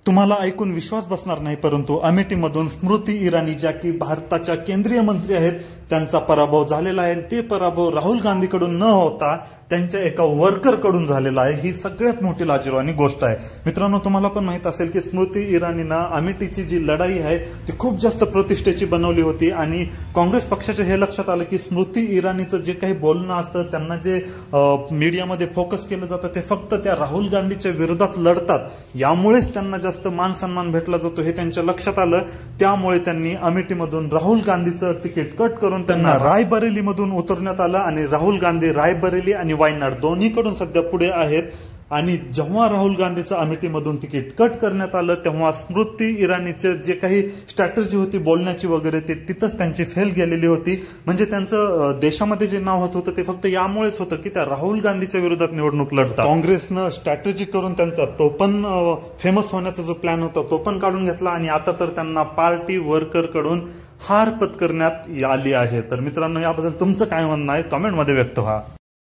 तुम्हाला ऐकून विश्वास बसणार नाही, परंतु अमेठीमधून स्मृती इराणी ज्या की भारताच्या केंद्रीय मंत्री आहेत त्यांचा पराभव झालेला आहे। ते पराभव राहुल गांधीकडून न होता त्यांच्या एका वर्कर कडून झालेला आहे। ही सगळ्यात मोठी लाजिरवाणी गोष्ट आहे। मित्रांनो, तुम्हाला पण माहित असेल की स्मृती इराणीनं अमेठीची जी लढाई आहे ती खूप जास्त प्रतिष्ठेची बनवली होती आणि काँग्रेस पक्षाच्या हे लक्षात आलं की स्मृती इराणीचं जे काही बोलणं असतं, त्यांना जे मीडियामध्ये फोकस केलं जातं ते फक्त त्या राहुल गांधीच्या विरोधात लढतात, यामुळेच त्यांना जास्त मान सन्मान भेटला जातो हे त्यांच्या लक्षात आलं। त्यामुळे त्यांनी अमेठीमधून राहुल गांधीचं तिकीट कट करून त्यांना रायबरेलीमधून उतरण्यात आलं आणि राहुल गांधी रायबरेली आणि वायनाड दोन्हीकडून सध्या पुढे आहेत। आणि जेव्हा राहुल गांधीचं अमेठीमधून तिकीट कट करण्यात आलं तेव्हा स्मृती इराणीचे जे काही स्ट्रॅटेजी होती बोलण्याची वगैरे ते तिथंच त्यांची फेल गेलेली होती। म्हणजे त्यांचं देशामध्ये जे नाव होतं ते फक्त यामुळेच होतं की त्या राहुल गांधीच्या विरोधात निवडणूक लढतात। काँग्रेसनं स्ट्रॅटेजी करून त्यांचा तो पण फेमस होण्याचा जो प्लॅन होता तो पण काढून घेतला आणि आता तर त्यांना पार्टी वर्कर कडून हार पत्करण्यात आली आहे। तर मित्रांनो, याबद्दल तुमचं काय म्हणणं आहे कमेंटमध्ये व्यक्त व्हा।